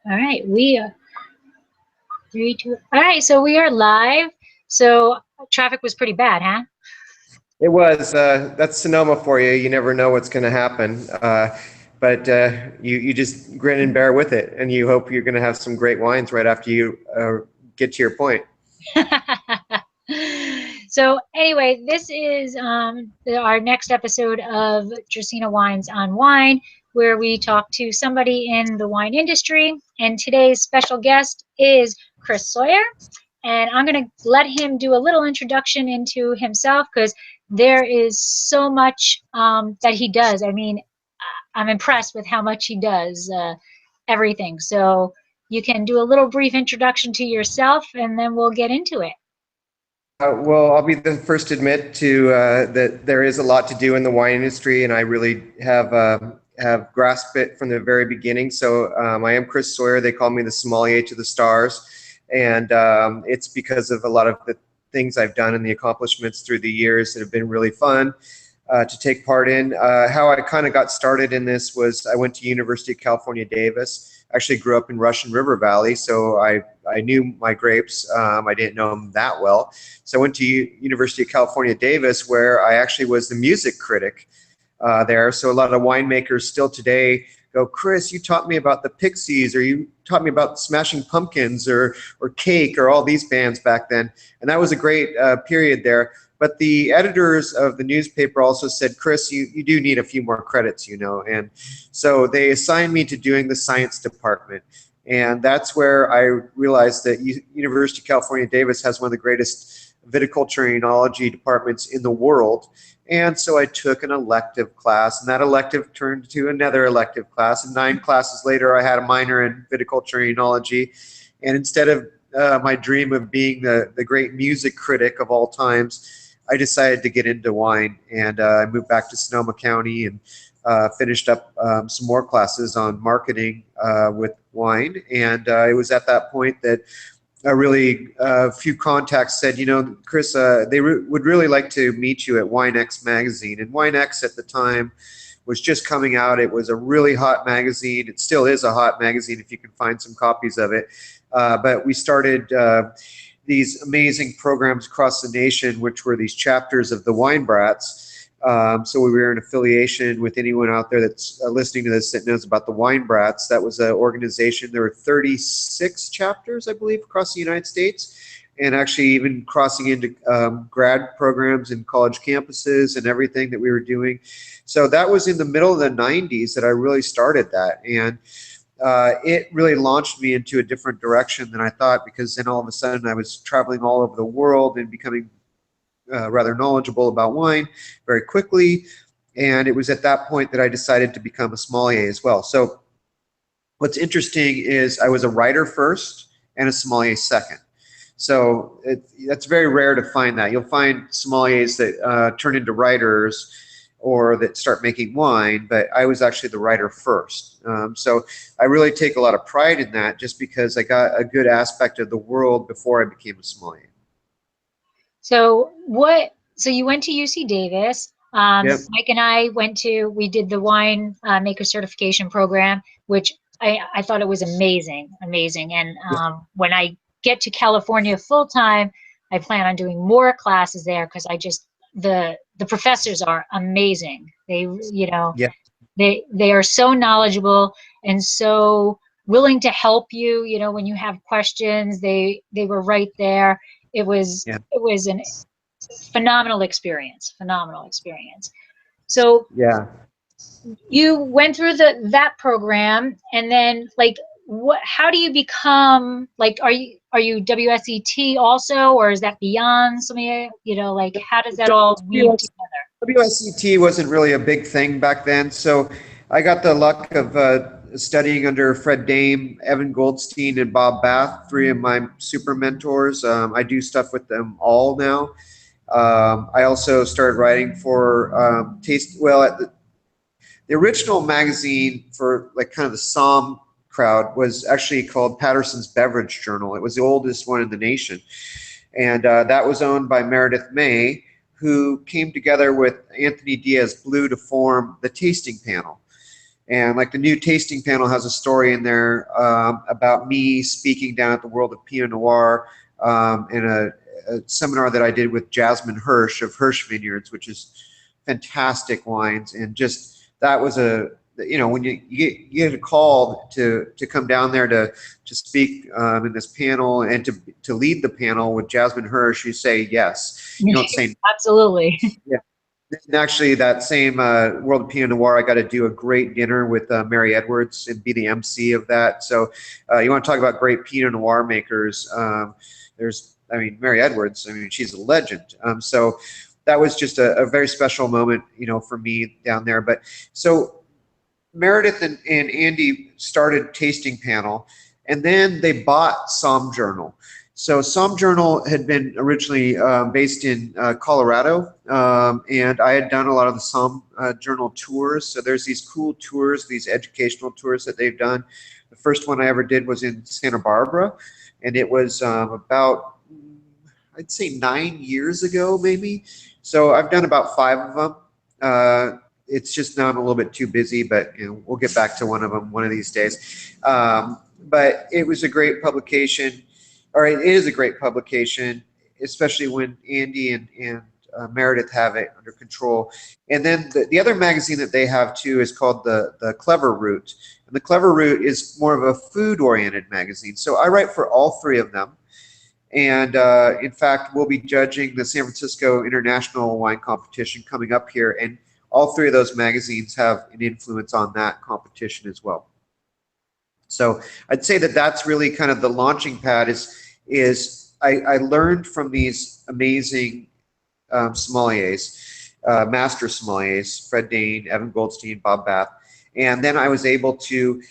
All right, we are 3, 2. All right, so we are live. So traffic was pretty bad, huh? It was. That's Sonoma for you. You never know what's going to happen. But you just grin and bear with it, and you hope you're going to have some great wines right after you get to your point. So anyway, this is our next episode of Dracaena Wines on Wine, where we talk to somebody in the wine industry. And today's special guest is Chris Sawyer. And I'm going to let him do a little introduction into himself because there is so much that he does. I mean, I'm impressed with how much he does everything. So you can do a little brief introduction to yourself, and then we'll get into it. Well, I'll be the first to admit to that there is a lot to do in the wine industry, and I really have grasped it from the very beginning. So I am Chris Sawyer. They call me the sommelier to the stars, and it's because of a lot of the things I've done and the accomplishments through the years that have been really fun to take part in. How I kind of got started in this was I went to University of California, Davis. Actually grew up in Russian River Valley, so I knew my grapes. I didn't know them that well. So I went to University of California, Davis, where I actually was the music critic there. So a lot of winemakers still today go, Chris, you taught me about the Pixies, or you taught me about Smashing Pumpkins, or Cake, or all these bands back then. And that was a great period there. But the editors of the newspaper also said, Chris, you do need a few more credits, you know. And so they assigned me to doing the science department. And that's where I realized that University of California, Davis has one of the greatest viticulture and enology departments in the world. And so I took an elective class, and that elective turned to another elective class. And 9 classes later, I had a minor in viticulture and enology. And instead of my dream of being the great music critic of all times, I decided to get into wine, and I moved back to Sonoma County and finished up some more classes on marketing with wine. And it was at that point that a few contacts said, you know, Chris, they would really like to meet you at WineX magazine. And WineX at the time was just coming out. It was a really hot magazine. It still is a hot magazine if you can find some copies of it. But we started these amazing programs across the nation, which were these chapters of the Wine Brats. So we were in affiliation with anyone out there that's listening to this that knows about the Wine Brats. That was an organization. There were 36 chapters, I believe, across the United States, and actually even crossing into grad programs and college campuses and everything that we were doing. So that was in the middle of the 90s that I really started that. And it really launched me into a different direction than I thought, because then all of a sudden I was traveling all over the world and becoming rather knowledgeable about wine very quickly. And it was at that point that I decided to become a sommelier as well. So what's interesting is I was a writer first and a sommelier second. So that's very rare to find that. You'll find sommeliers that turn into writers or that start making wine, but I was actually the writer first. So I really take a lot of pride in that, just because I got a good aspect of the world before I became a sommelier. So you went to UC Davis. Yep. Mike and I we did the wine maker certification program, which I thought it was amazing. And when I get to California full time, I plan on doing more classes there, because the professors are amazing. They, you know, Yeah. they are so knowledgeable and so willing to help you. You know, when you have questions, they were right there. It was an phenomenal experience. So Yeah. you went through that program, and then how do you become, are you WSET also, or is that beyond something, how does that all weave together? WSET wasn't really a big thing back then, so I got the luck of studying under Fred Dame, Evan Goldstein, and Bob Bath, 3 of my super mentors. I do stuff with them all now. I also started writing for the original magazine for kind of the Somm crowd was actually called Patterson's Beverage Journal. It was the oldest one in the nation, and that was owned by Meredith May, who came together with Anthony Diaz Blue to form the Tasting Panel. And like the new tasting panel has a story in there about me speaking down at the World of Pinot Noir in a seminar that I did with Jasmine Hirsch of Hirsch Vineyards, which is fantastic wines. And just that was when you get a call to come down there to speak in this panel and to lead the panel with Jasmine Hirsch, you say yes. You don't say absolutely. yeah. And actually, that same World of Pinot Noir, I got to do a great dinner with Mary Edwards and be the MC of that. So you want to talk about great Pinot Noir makers. Mary Edwards, she's a legend. So that was just a very special moment, for me down there. But so Meredith and Andy started Tasting Panel, and then they bought Somm Journal. So Somm Journal had been originally based in Colorado, and I had done a lot of the Somm Journal tours. So there's these cool tours, these educational tours that they've done. The first one I ever did was in Santa Barbara, and it was about, I'd say 9 years ago, maybe. So I've done about 5 of them. It's just now I'm a little bit too busy, but we'll get back to one of them one of these days. But it was a great publication. All right, it is a great publication, especially when Andy and Meredith have it under control. And then the other magazine that they have too is called the Clever Route. And the Clever Route is more of a food-oriented magazine. So I write for all 3 of them. And in fact, we'll be judging the San Francisco International Wine Competition coming up here. And all 3 of those magazines have an influence on that competition as well. So I'd say that that's really kind of the launching pad is I learned from these amazing sommeliers, master sommeliers, Fred Dane, Evan Goldstein, Bob Bath. And then I was able to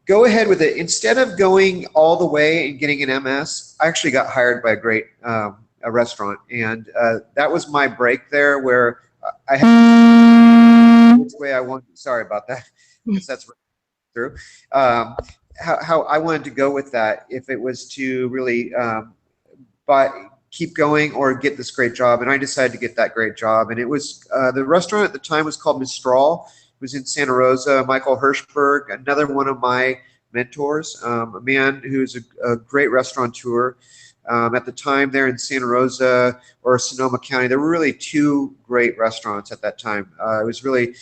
go ahead with it. Instead of going all the way and getting an MS, I actually got hired by a great a restaurant. And that was my break there where I had which way I want. Sorry about that. Because that's through. How I wanted to go with that, if it was to really keep going or get this great job, and I decided to get that great job. And it was the restaurant at the time was called Mistral. It was in Santa Rosa. Michael Hirschberg, another one of my mentors, a man who's a great restaurateur. At the time there in Santa Rosa or Sonoma County, there were really 2 great restaurants at that time. It was really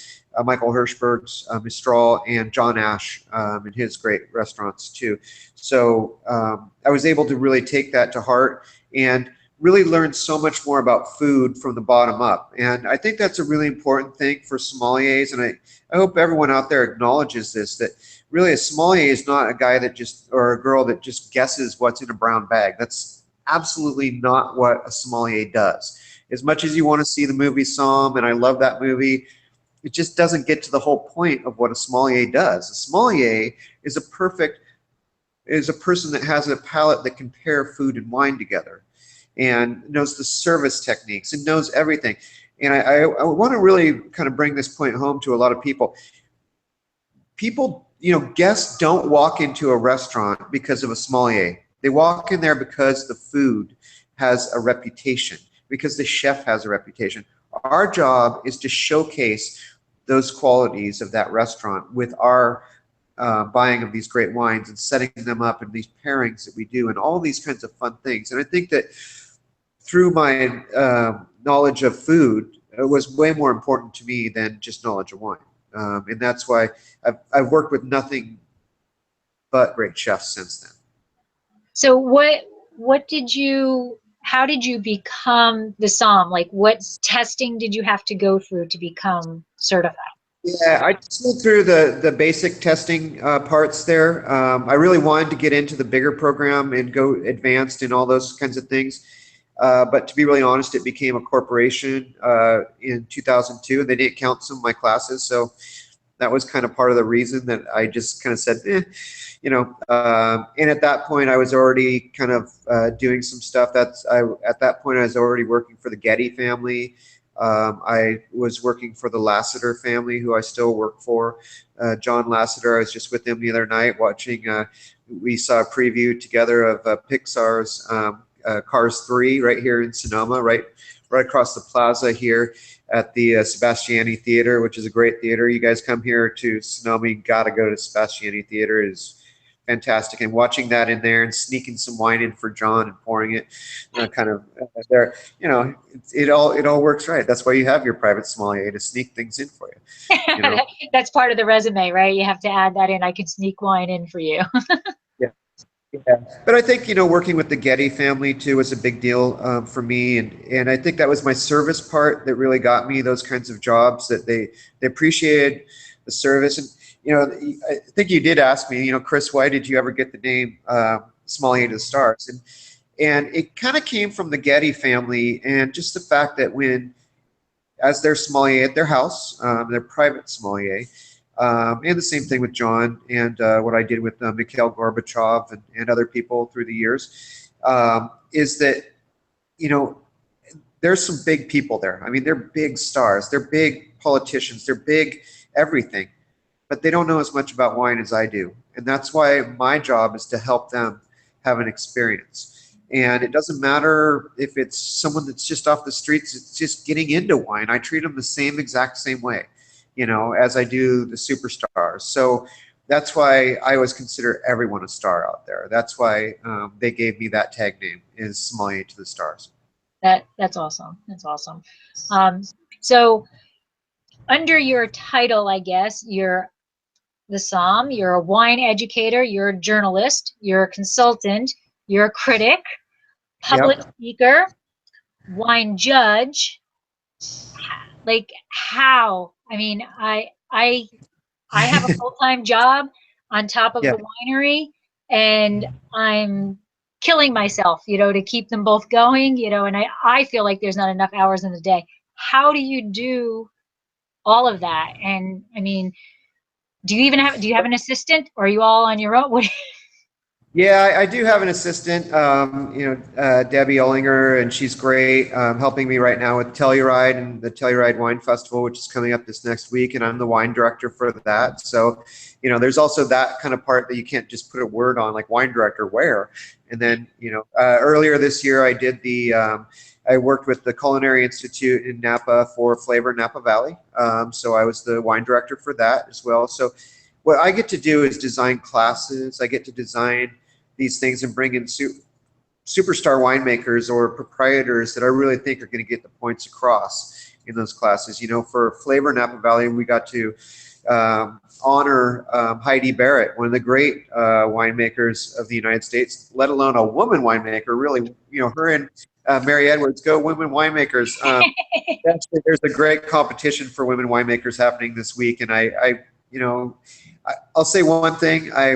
Michael Hirschberg's Mistral and John Ash and his great restaurants too. So I was able to really take that to heart and really learn so much more about food from the bottom up. And I think that's a really important thing for sommeliers. And I hope everyone out there acknowledges this, that really a sommelier is not a guy that just, or a girl that just guesses what's in a brown bag. That's absolutely not what a sommelier does. As much as you want to see the movie Somm, and I love that movie, it just doesn't get to the whole point of what a sommelier does. A sommelier is a person that has a palate that can pair food and wine together and knows the service techniques and knows everything. And I want to really kind of bring this point home to a lot of people. Guests don't walk into a restaurant because of a sommelier. They walk in there because the food has a reputation, because the chef has a reputation. Our job is to showcase those qualities of that restaurant with our buying of these great wines and setting them up and these pairings that we do and all these kinds of fun things. And I think that through my knowledge of food, it was way more important to me than just knowledge of wine. And that's why I've worked with nothing but great chefs since then. So how did you become the Somm? Like, what testing did you have to go through to become certified? Yeah, I just went through the basic testing parts there. I really wanted to get into the bigger program and go advanced in all those kinds of things. But to be really honest, it became a corporation in 2002, and they didn't count some of my classes. So that was kind of part of the reason that I just kind of said, and at that point, I was already kind of doing some stuff. At that point, I was already working for the Getty family. I was working for the Lasseter family, who I still work for. John Lasseter, I was just with him the other night watching. We saw a preview together of Pixar's Cars 3 right here in Sonoma, right right across the plaza here at the Sebastiani Theater, which is a great theater. You guys come here to Sonoma, you got to go to Sebastiani Theater. It is fantastic. And watching that in there and sneaking some wine in for John and pouring it kind of there, it all works right. That's why you have your private sommelier, to sneak things in for you, you know. That's part of the resume, right? You have to add that in. I can sneak wine in for you. Yeah. Yeah, but I think working with the Getty family too was a big deal for me, and I think that was my service part that really got me those kinds of jobs. That they appreciated the service, and I think you did ask me, Chris, why did you ever get the name Sommelier to the Stars? And it kind of came from the Getty family, and just the fact that as their sommelier at their house, their private sommelier. And the same thing with John and what I did with Mikhail Gorbachev and other people through the years, is that, there's some big people there. I mean, they're big stars, they're big politicians, they're big everything, but they don't know as much about wine as I do. And that's why my job is to help them have an experience. And it doesn't matter if it's someone that's just off the streets, it's just getting into wine. I treat them the exact same way, as I do the superstars. So that's why I always consider everyone a star out there. That's why they gave me that tag name, is Sommelier to the Stars. That's awesome. That's awesome. So under your title, I guess you're the Somm, you're a wine educator, you're a journalist, you're a consultant, you're a critic, public Yep. speaker, wine judge. Like how? I mean, I have a full-time job on top of Yeah. the winery, and I'm killing myself, to keep them both going, and I feel like there's not enough hours in the day. How do you do all of that? And I mean, do you have an assistant, or are you all on your own? Yeah, I do have an assistant, Debbie Ollinger, and she's great, helping me right now with Telluride and the Telluride Wine Festival, which is coming up this next week, and I'm the wine director for that. So, there's also that kind of part that you can't just put a word on, like wine director where. And then, earlier this year, I worked with the Culinary Institute in Napa for Flavor Napa Valley. So I was the wine director for that as well. So what I get to do is design classes. I get to design these things and bring in superstar winemakers or proprietors that I really think are going to get the points across in those classes. For Flavor Napa Valley, we got to honor Heidi Barrett, one of the great winemakers of the United States, let alone a woman winemaker. Really, her and Mary Edwards, go women winemakers. Actually, there's a great competition for women winemakers happening this week, and I'll say one thing. I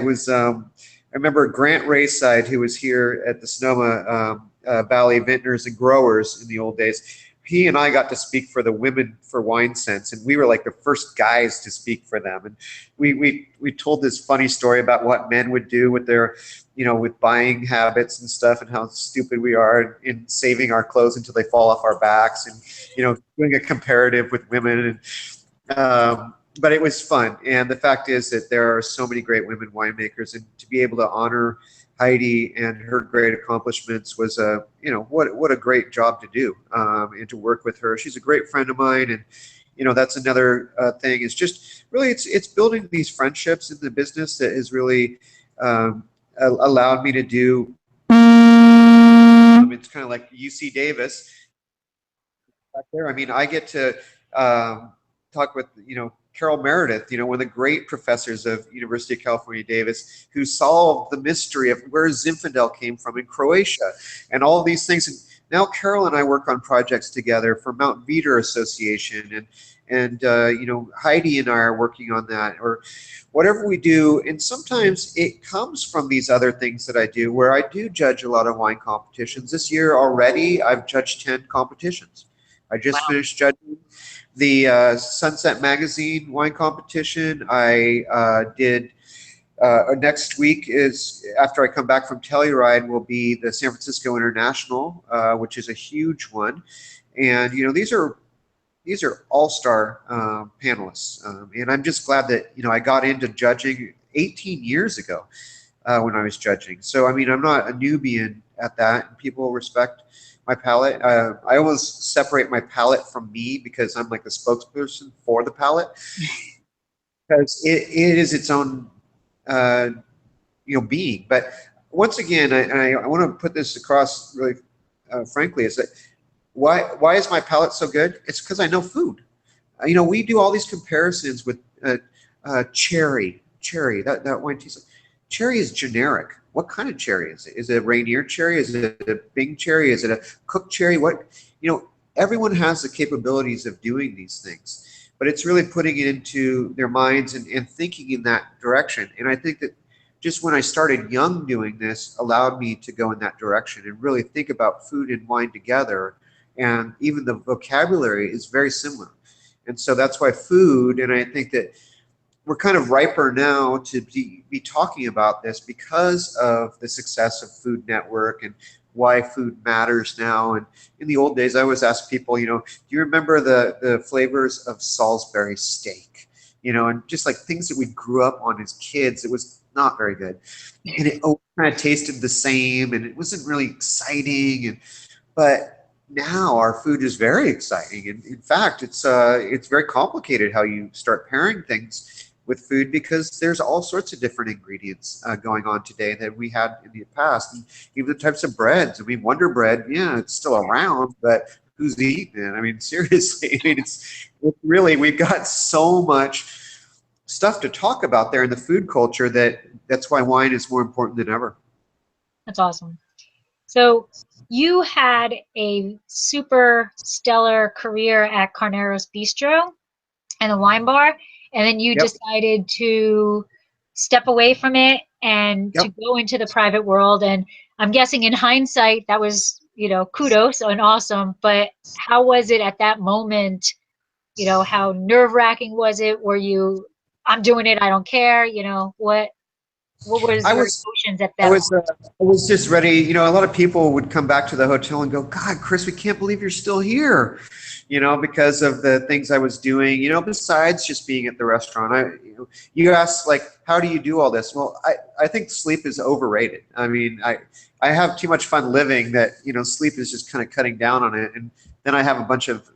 remember Grant Rayside, who was here at the Sonoma Valley Vintners and Growers in the old days. He and I got to speak for the Women for Wine Sense, and we were like the first guys to speak for them. And we told this funny story about what men would do with their, with buying habits and stuff, and how stupid we are in saving our clothes until they fall off our backs, and doing a comparative with women. And but it was fun, and the fact is that there are so many great women winemakers, and to be able to honor Heidi and her great accomplishments was what a great job to do, and to work with her. She's a great friend of mine, and that's another thing, is just really it's building these friendships in the business that has really allowed me to do. It's kind of like UC Davis back there. I mean, I get to talk with Carol Meredith, one of the great professors of University of California, Davis, who solved the mystery of where Zinfandel came from in Croatia, and all of these things. And now Carol and I work on projects together for Mount Veeder Association, and Heidi and I are working on that, or whatever we do. And sometimes it comes from these other things that I do, where I do judge a lot of wine competitions. This year already, I've judged 10 competitions. I just finished judging the Sunset Magazine wine competition. I did next week, is after I come back from Telluride, will be the San Francisco International, which is a huge one. And these are all-star panelists, and I'm just glad that I got into judging 18 years ago when I was judging. So I mean, I'm not a newbie at that, and people respect my palate. I always separate my palate from me because I'm like the spokesperson for the palate, because it is its own uh, being. But once again, I want to put this across really frankly, is that why is my palate so good? It's because I know food. We do all these comparisons with cherry. That wine tastes like cherry is generic. What kind of cherry is it? Is it a Rainier cherry? Is it a Bing cherry? Is it a cooked cherry? Everyone has the capabilities of doing these things, but it's really putting it into their minds and thinking in that direction. And I think that just when I started young doing this allowed me to go in that direction and really think about food and wine together. And even the vocabulary is very similar. And so that's why food, and I think that we're kind of riper now to be talking about this because of the success of Food Network and why food matters now. And in the old days, I always ask people, do you remember the flavors of Salisbury steak? And just like things that we grew up on as kids, it was not very good. And it kind of tasted the same, and it wasn't really exciting. But now our food is very exciting, and in fact, it's very complicated how you start pairing things with food, because there's all sorts of different ingredients going on today that we had in the past, and even the types of breads. I mean, Wonder Bread, yeah, it's still around, but who's eating it? I mean, seriously, I mean, it's really, we've got so much stuff to talk about there in the food culture that's why wine is more important than ever. That's awesome. So you had a super stellar career at Carnero's Bistro and the wine bar, and then you Yep. decided to step away from it and to Yep. go into the private world. And I'm guessing in hindsight, that was, kudos and awesome. But how was it at that moment? How nerve-wracking was it? Were you, I'm doing it, I don't care, what was I your was emotions at I that was point? uh, I was just ready. A lot of people would come back to the hotel and go, "God, Chris, we can't believe you're still here." Because of the things I was doing. Besides just being at the restaurant, you asked like, "How do you do all this?" Well, I think sleep is overrated. I mean, I have too much fun living that sleep is just kind of cutting down on it, and then I have a bunch of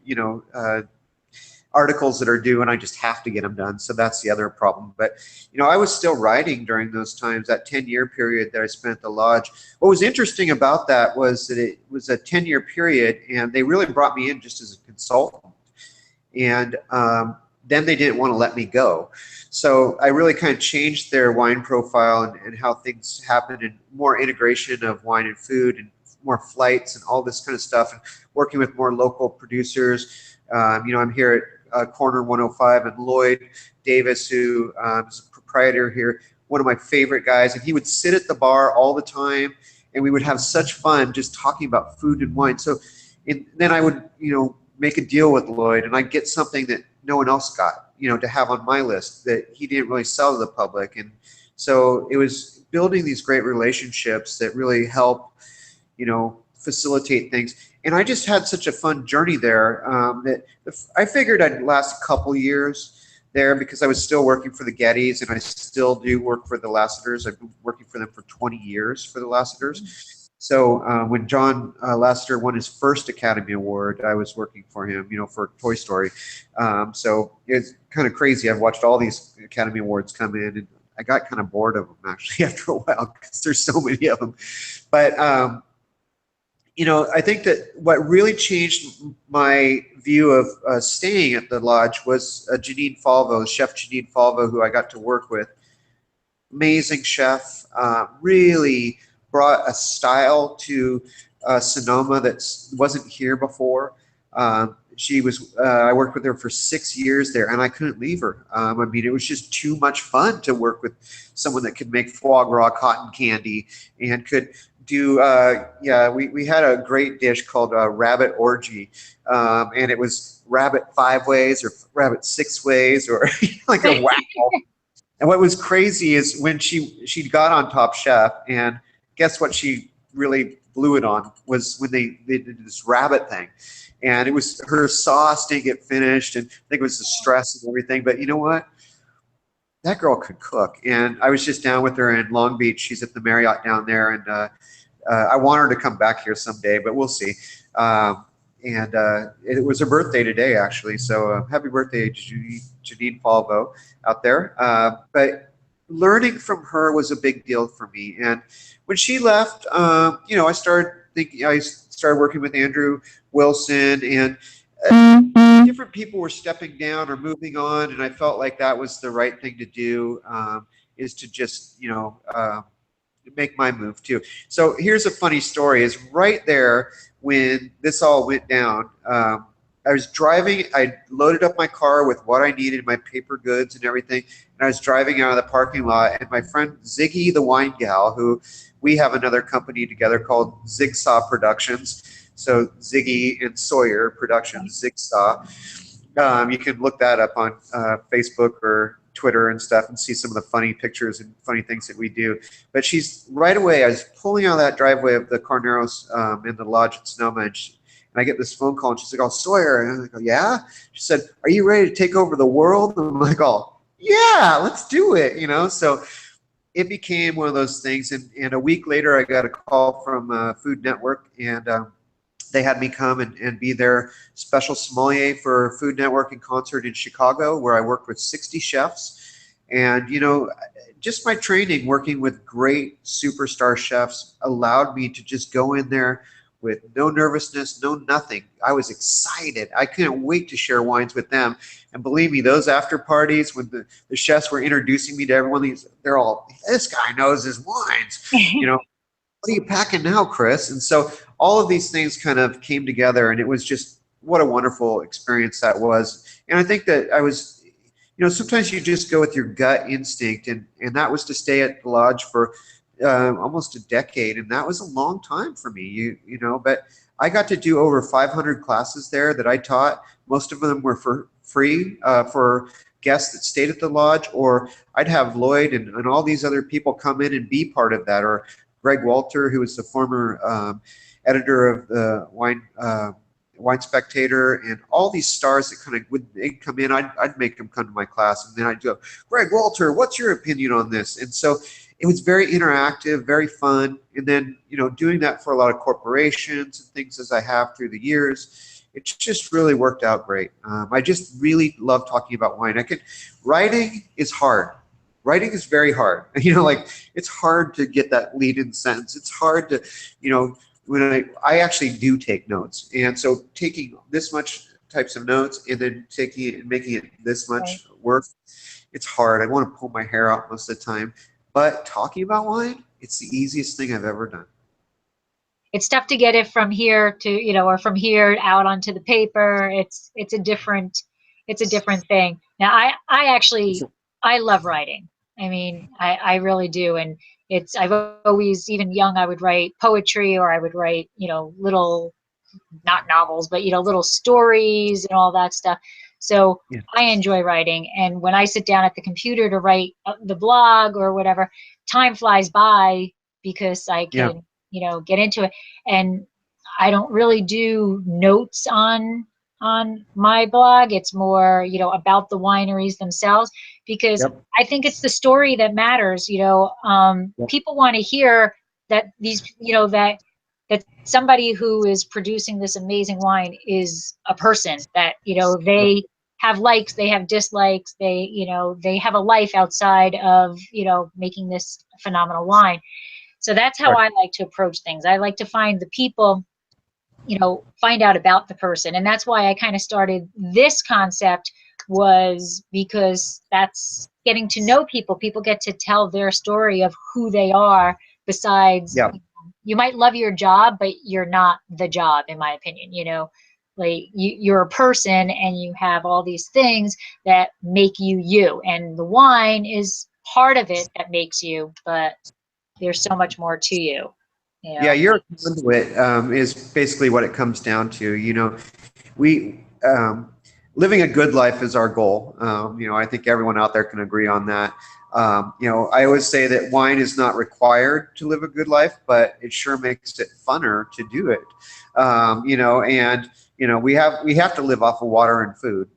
articles that are due and I just have to get them done. So that's the other problem. But, I was still writing during those times, that 10-year period that I spent at the lodge. What was interesting about that was that it was a 10-year period and they really brought me in just as a consultant. And then they didn't want to let me go. So I really kind of changed their wine profile and how things happened, and more integration of wine and food and more flights and all this kind of stuff, and working with more local producers. I'm here at Corner 105, and Lloyd Davis, who is a proprietor here, one of my favorite guys, and he would sit at the bar all the time, and we would have such fun just talking about food and wine. So then I would, make a deal with Lloyd, and I'd get something that no one else got, to have on my list that he didn't really sell to the public. And so it was building these great relationships that really help, facilitate things. And I just had such a fun journey there that I figured I'd last a couple years there, because I was still working for the Gettys, and I still do work for the Lasseters. I've been working for them for 20 years for the Lasseters. So when John Lasseter won his first Academy Award, I was working for him, for Toy Story. So it's kind of crazy. I've watched all these Academy Awards come in, and I got kind of bored of them actually after a while, because there's so many of them. But I think that what really changed my view of staying at the lodge was Janine Falvo, Chef Janine Falvo, who I got to work with. Amazing chef, really brought a style to Sonoma that wasn't here before. I worked with her for 6 years there, and I couldn't leave her. I mean, it was just too much fun to work with someone that could make foie gras cotton candy and could do, we had a great dish called rabbit orgy, and it was rabbit 5 ways or rabbit 6 ways, or like a wow. And what was crazy is when she got on Top Chef, and guess what she really blew it on was when they did this rabbit thing. And it was her sauce didn't get finished, and I think it was the stress and everything. But you know what? That girl could cook. And I was just down with her in Long Beach. She's at the Marriott down there, and I want her to come back here someday, but we'll see. And it was her birthday today, actually. So happy birthday, Janine Falvo out there. But learning from her was a big deal for me. And when she left, I started thinking. I started working with Andrew Wilson, and different people were stepping down or moving on, and I felt like that was the right thing to do. Is to just make my move too. So here's a funny story: is right there when this all went down. I was driving. I loaded up my car with what I needed, my paper goods and everything, and I was driving out of the parking lot. And my friend Ziggy, the wine gal, who we have another company together called Zigsaw Productions. So Ziggy and Sawyer Productions, Zigsaw. You can look that up on Facebook or Twitter and stuff and see some of the funny pictures and funny things that we do. But she's right away. I was pulling out of that driveway of the Carneros in the lodge at Sonoma, and I get this phone call, and she's like, "Oh, Sawyer," and I go, "Yeah." She said, "Are you ready to take over the world?" And I'm like, "Oh, yeah, let's do it." So it became one of those things. And a week later, I got a call from Food Network, and they had me come and be their special sommelier for Food Network in concert in Chicago, where I worked with 60 chefs. And, just my training working with great superstar chefs allowed me to just go in there with no nervousness, no nothing. I was excited. I couldn't wait to share wines with them. And believe me, those after parties when the chefs were introducing me to everyone, they're all, "This guy knows his wines." What are you packing now, Chris? And so all of these things kind of came together, and it was just what a wonderful experience that was. And I think that I was, sometimes you just go with your gut instinct, and that was to stay at the lodge for almost a decade, and that was a long time for me. But I got to do over 500 classes there that I taught. Most of them were for free for guests that stayed at the lodge, or I'd have Lloyd and all these other people come in and be part of that, or Greg Walter, who was the former editor of the Wine Spectator, and all these stars that kind of they'd come in. I'd make them come to my class, and then I'd go, "Greg Walter, what's your opinion on this?" And so it was very interactive, very fun. And then doing that for a lot of corporations and things as I have through the years, it just really worked out great. I just really love talking about wine. Writing is hard. Writing is very hard. It's hard to get that lead-in sentence. It's hard to, when I actually do take notes. And so taking this much types of notes and then taking it and making it this much work, it's hard. I want to pull my hair out most of the time. But talking about wine, it's the easiest thing I've ever done. It's tough to get it from here to, or from here out onto the paper. It's a different thing. Now I love writing. I mean, I really do. And I've always, even young, I would write poetry, or I would write, little, not novels, but, little stories and all that stuff. So Yeah. I enjoy writing. And when I sit down at the computer to write the blog or whatever, time flies by because I can, get into it. And I don't really do notes on my blog. It's more, about the wineries themselves, because I think it's the story that matters. People want to hear that these, that somebody who is producing this amazing wine is a person, that, they have likes, they have dislikes, they have a life outside of, making this phenomenal wine. So that's how I like to approach things. I like to find the people, find out about the person. And that's why I kind of started this concept, was because that's getting to know people. People get to tell their story of who they are, besides, you might love your job, but you're not the job, in my opinion. Like you're a person, and you have all these things that make you you. And the wine is part of it that makes you, but there's so much more to you. Yeah, your conduit is basically what it comes down to. We living a good life is our goal. I think everyone out there can agree on that. I always say that wine is not required to live a good life, but it sure makes it funner to do it. We have to live off of water and food.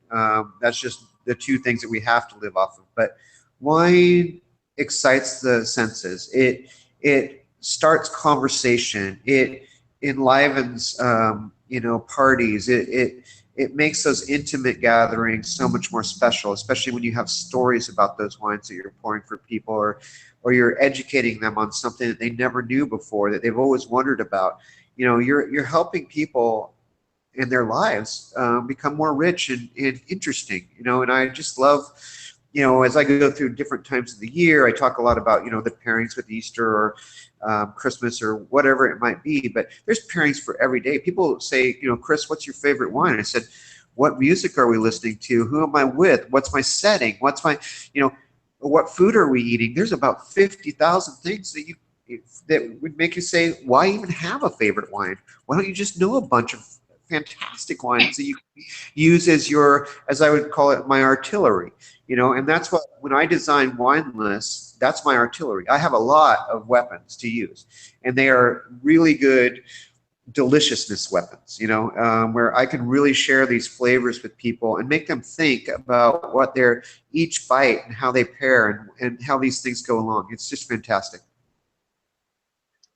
That's just the two things that we have to live off of. But wine excites the senses. It starts conversation. It enlivens, parties. It makes those intimate gatherings so much more special, especially when you have stories about those wines that you're pouring for people, or you're educating them on something that they never knew before, that they've always wondered about. You're helping people in their lives become more rich and interesting. And I just love, as I go through different times of the year, I talk a lot about, the pairings with Easter or Christmas or whatever it might be, but there's pairings for every day. People say, Chris, what's your favorite wine? I said, what music are we listening to? Who am I with? What's my setting? What's my, what food are we eating? There's about 50,000 things that would make you say, why even have a favorite wine? Why don't you just know a bunch of fantastic wines that you use as your, as I would call it, my artillery, and that's what, when I design wine lists, that's my artillery. I have a lot of weapons to use, and they are really good deliciousness weapons, where I can really share these flavors with people and make them think about what they're each bite and how they pair and how these things go along. It's just fantastic.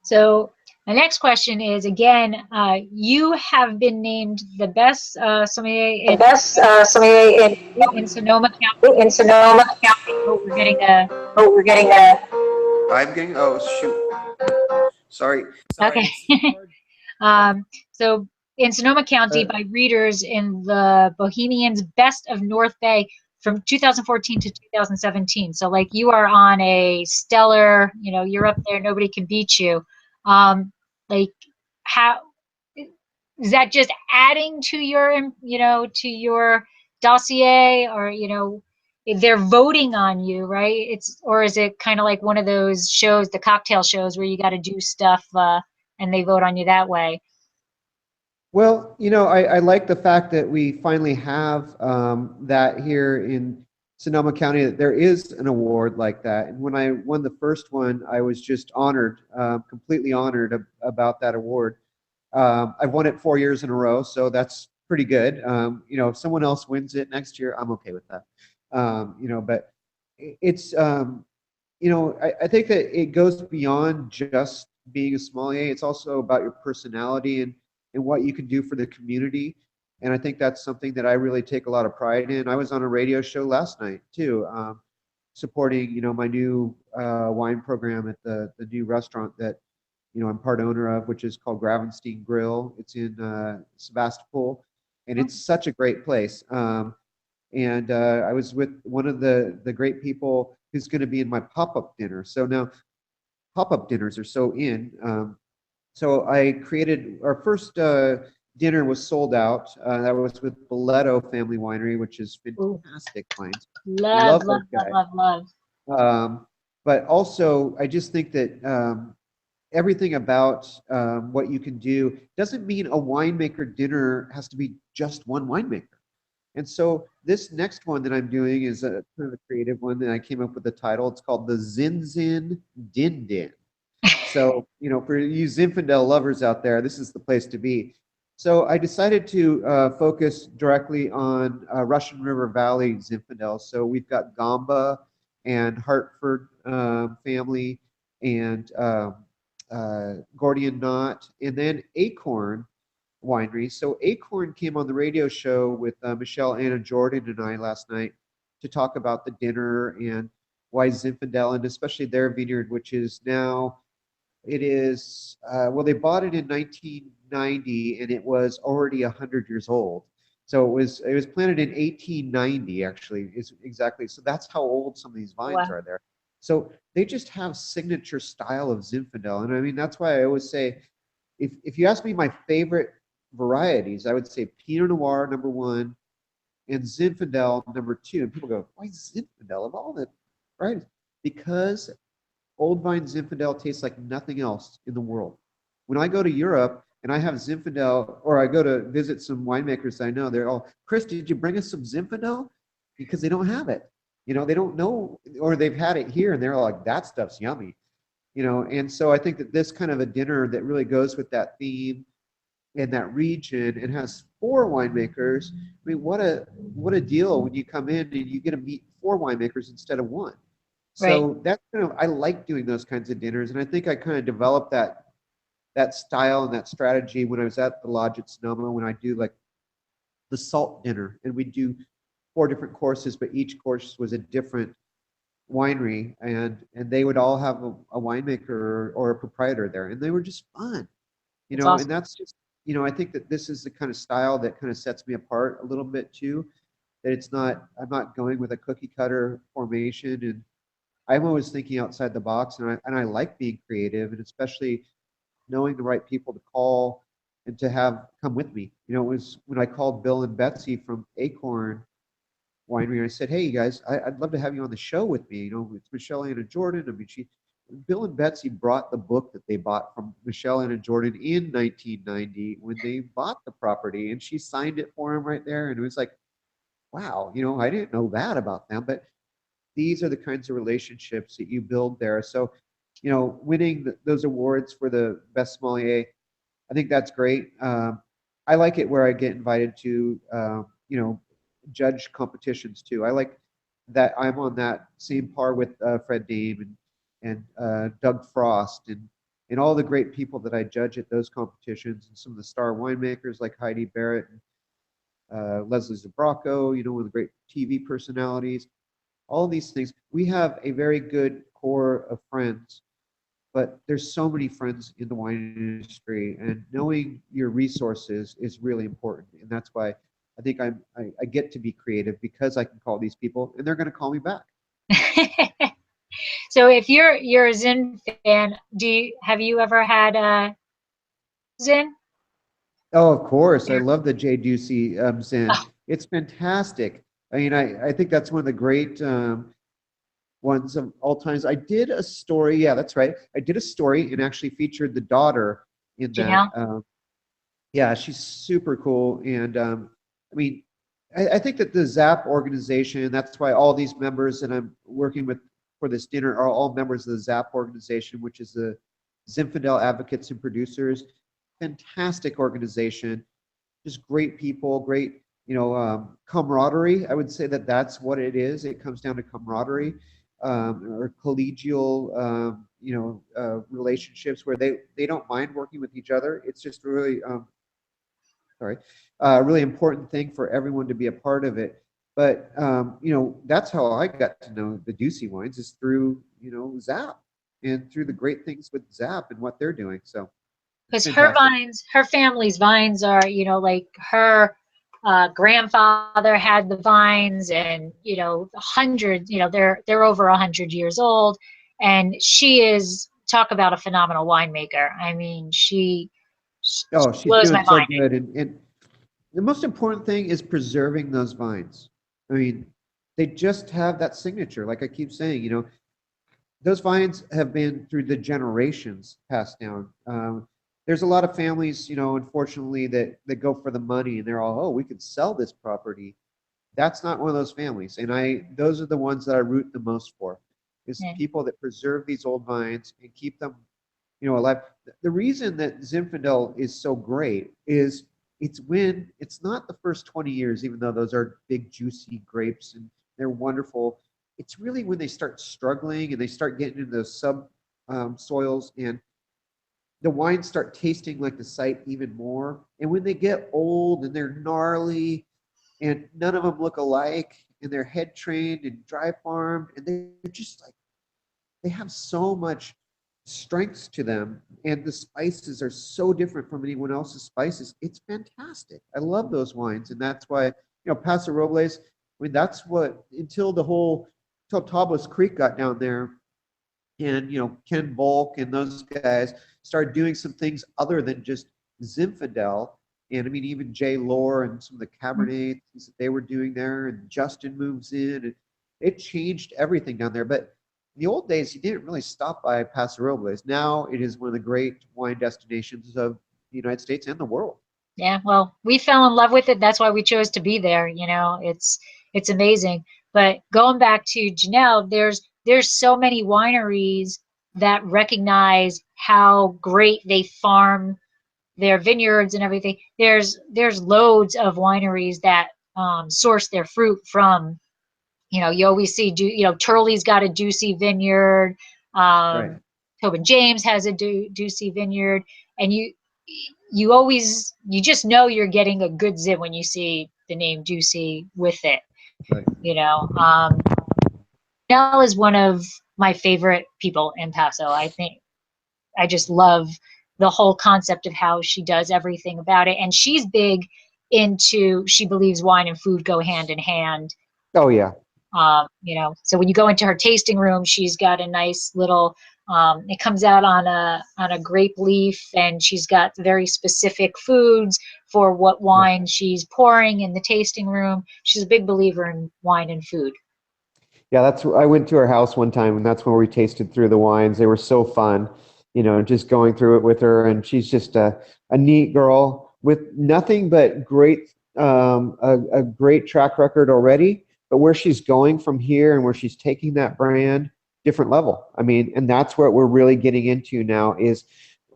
So my next question is, again, you have been named the best sommelier The best sommelier in Sonoma County. in Sonoma County. Oh, we're getting a. Oh, we're getting a. I'm getting, oh, shoot. Sorry. Okay. So in Sonoma County by readers in the Bohemian's Best of North Bay from 2014 to 2017. So like you are on a stellar, you're up there, nobody can beat you. Like how is that just adding to your, to your dossier, or, they're voting on you, right? Or is it kind of like one of those shows, the cocktail shows where you got to do stuff, and they vote on you that way? Well, I like the fact that we finally have that here in Sonoma County, that there is an award like that. And when I won the first one, I was just honored, completely honored about that award. I've won it 4 years in a row, so that's pretty good. If someone else wins it next year, I'm okay with that. But it's, I think that it goes beyond just being a sommelier. It's also about your personality and what you can do for the community. And I think that's something that I really take a lot of pride in. I was on a radio show last night too, supporting, my new wine program at the new restaurant that, I'm part owner of, which is called Gravenstein Grill. It's in Sebastopol, and it's such a great place. And I was with one of the great people who's going to be in my pop-up dinner. So now pop-up dinners are so in. So I created our first dinner was sold out. That was with Boletto Family Winery, which is fantastic wines. Love, love, those love, guys. love, love. But also, I just think that everything about what you can do doesn't mean a winemaker dinner has to be just one winemaker. And so this next one that I'm doing is a kind of a creative one that I came up with the title. It's called the Zin Zin Din Din. So, for you Zinfandel lovers out there, this is the place to be. So I decided to focus directly on Russian River Valley Zinfandel. So we've got Gamba and Hartford family and Gordian Knot, and then Acorn Winery. So Acorn came on the radio show with Michelle Anna Jordan and I last night to talk about the dinner and why Zinfandel, and especially their vineyard, which is now, it is, they bought it in 1990 and it was already 100 years old. So it was planted in 1890, actually, is exactly. So that's how old some of these vines Wow. are there. So they just have signature style of Zinfandel. And I mean, that's why I always say, if you ask me my favorite varieties, I would say Pinot Noir #1 and Zinfandel #2. And people go, why Zinfandel of all the varieties? Because Old Vine Zinfandel tastes like nothing else in the world. When I go to Europe and I have Zinfandel, or I go to visit some winemakers I know, they're all, Chris, did you bring us some Zinfandel? Because they don't have it. They don't know, or they've had it here and they're all like, that stuff's yummy. And so I think that this kind of a dinner that really goes with that theme and that region and has 4 winemakers. I mean, what a deal when you come in and you get to meet 4 winemakers instead of 1. Right. So that's kind of, I like doing those kinds of dinners, and I think I kind of developed that style and that strategy when I was at the lodge at Sonoma, when I do like the salt dinner, and we do 4 different courses, but each course was a different winery, and they would all have a winemaker or a proprietor there, and they were just fun, It's and awesome. that's just, I think that this is the kind of style that kind of sets me apart a little bit too. That it's not, I'm not going with a cookie cutter formation, and I'm always thinking outside the box, and I like being creative, and especially knowing the right people to call and to have come with me. It was when I called Bill and Betsy from Acorn Winery, and I said, "Hey, you guys, I'd love to have you on the show with me. It's Michelle Anna Jordan. I mean, Bill and Betsy brought the book that they bought from Michelle Anna Jordan in 1990 when they bought the property, and she signed it for him right there. And it was like, wow, I didn't know that about them, but these are the kinds of relationships that you build there. So, winning those awards for the best sommelier, I think that's great. I like it where I get invited to, judge competitions too. I like that I'm on that same par with Fred Dame and Doug Frost and all the great people that I judge at those competitions, and some of the star winemakers like Heidi Barrett and Leslie Zabrocco, one of the great TV personalities. All of these things. We have a very good core of friends, but there's so many friends in the wine industry, and knowing your resources is really important. And that's why I think I get to be creative, because I can call these people and they're going to call me back. So if you're a Zin fan, have you ever had Zin? Oh, of course. I love the Jay Ducey Zin. Oh, It's fantastic. I mean, I think that's one of the great ones of all times. I did a story. Yeah, that's right. I did a story and actually featured the daughter in that. Janelle? Yeah, she's super cool. And I mean, I think that the ZAP organization, that's why all these members that I'm working with for this dinner are all members of the ZAP organization, which is the Zinfandel Advocates and Producers. Fantastic organization, just great people, great, camaraderie. I would say that that's what it is. It comes down to camaraderie, or collegial, relationships where they don't mind working with each other. It's just really, sorry, really important thing for everyone to be a part of it. But that's how I got to know the Ducey wines, is through Zap, and through the great things with Zap and what they're doing. So it's Because her fantastic. vines, her family's vines are, like her grandfather had the vines, and hundreds, they're over 100 years old, and she is, talk about a phenomenal winemaker. I mean, she Oh, she's blows doing my so mind. good, and the most important thing is preserving those vines. I mean, they just have that signature. Like I keep saying, those vines have been through the generations passed down. There's a lot of families, unfortunately, that go for the money, and they're all, oh, we could sell this property. That's not one of those families, and those are the ones that I root the most for, is Yeah. people that preserve these old vines and keep them, alive. The reason that Zinfandel is so great is it's not the first 20 years, even though those are big juicy grapes and they're wonderful. It's really when they start struggling and they start getting into those sub soils, and the wines start tasting like the site even more. And when they get old and they're gnarly and none of them look alike, and they're head trained and dry farmed, and they're just like, they have so much strengths to them, and the spices are so different from anyone else's spices. It's fantastic. I love those wines, and that's why, Paso Robles, I mean, that's what, until Tablas Creek got down there, and Ken Volk and those guys started doing some things other than just Zinfandel. And I mean, even Jay Lore and some of the Cabernet things that they were doing there, and Justin moves in, and it changed everything down there. But in the old days, you didn't really stop by Paso Robles. Now it is one of the great wine destinations of the United States and the world. Yeah, well, we fell in love with it. That's why we chose to be there. It's amazing. But going back to Janelle, there's so many wineries that recognize how great they farm their vineyards and everything. There's loads of wineries that source their fruit from You always see, Turley's got a Ducey vineyard. Right. Tobin James has a Ducey vineyard, and you just know you're getting a good zin when you see the name Ducey with it. Right. Nell is one of my favorite people in Paso. I think I just love the whole concept of how she does everything about it, and she's big into. She believes wine and food go hand in hand. Oh yeah. So when you go into her tasting room, she's got a nice little. It comes out on a grape leaf, and she's got very specific foods for what wine she's pouring in the tasting room. She's a big believer in wine and food. Yeah, I went to her house one time, and that's where we tasted through the wines. They were so fun, just going through it with her. And she's just a neat girl with nothing but a great track record already. But where she's going from here and where she's taking that brand, different level. I mean, and that's what we're really getting into now is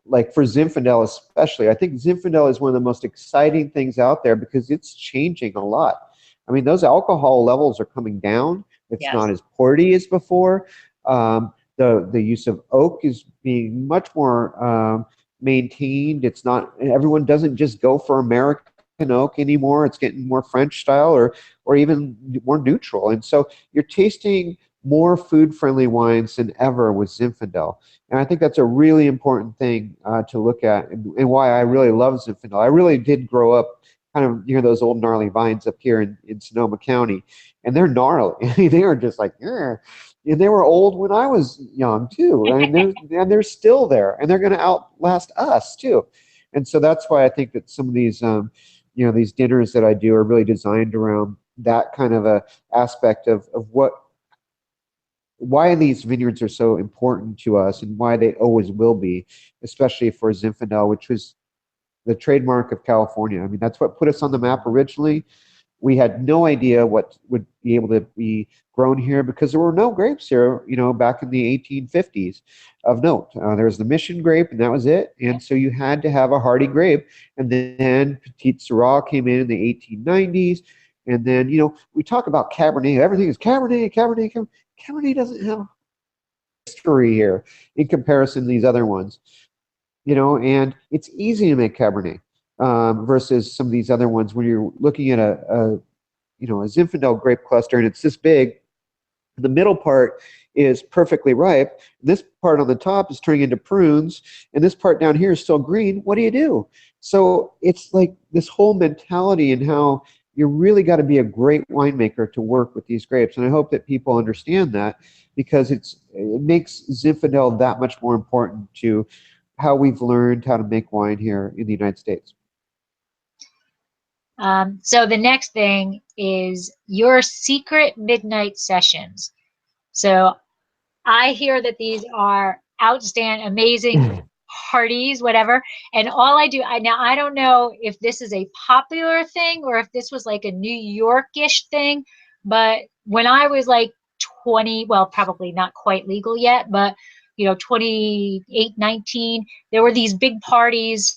like for Zinfandel especially. I think Zinfandel is one of the most exciting things out there because it's changing a lot. I mean, those alcohol levels are coming down. It's not as porty as before. The use of oak is being much more maintained. It's not, everyone doesn't just go for American oak anymore. It's getting more French style or even more neutral. And so you're tasting more food-friendly wines than ever with Zinfandel. And I think that's a really important thing to look at and why I really love Zinfandel. I really did grow up kind of near those old gnarly vines up here in Sonoma County. And they're gnarly. I mean, they are just like, and they were old when I was young too. And they're still there, and they're going to outlast us too. And so that's why I think that some of these, these dinners that I do are really designed around that kind of a aspect of why these vineyards are so important to us and why they always will be, especially for Zinfandel, which was the trademark of California. I mean, that's what put us on the map originally. We had no idea what would be able to be grown here because there were no grapes here, back in the 1850s of note. There was the Mission grape, and that was it. And so you had to have a hardy grape. And then Petit Syrah came in the 1890s. And then, we talk about Cabernet. Everything is Cabernet, Cabernet, Cabernet. Cabernet doesn't have history here in comparison to these other ones. And it's easy to make Cabernet versus some of these other ones when you're looking at a Zinfandel grape cluster and it's this big. The middle part is perfectly ripe. This part on the top is turning into prunes, and this part down here is still green. What do you do? So it's like this whole mentality and how you really got to be a great winemaker to work with these grapes. And I hope that people understand that because it makes Zinfandel that much more important to how we've learned how to make wine here in the United States. So the next thing is your secret midnight sessions. So I hear that these are outstanding, amazing parties, whatever. And all I do, I don't know if this is a popular thing or if this was like a New York-ish thing, but when I was like 20, well, probably not quite legal yet, but 28, 19, there were these big parties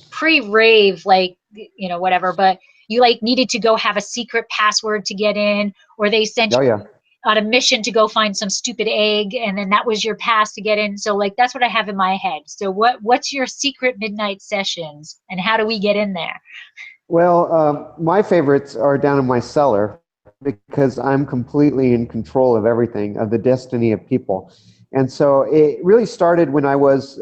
pre-rave, like, whatever, but you like needed to go have a secret password to get in, or they sent you on a mission to go find some stupid egg, and then that was your pass to get in. So like that's what I have in my head. So what's your secret midnight sessions, and how do we get in there? Well, my favorites are down in my cellar because I'm completely in control of everything, of the destiny of people. And so it really started when I was,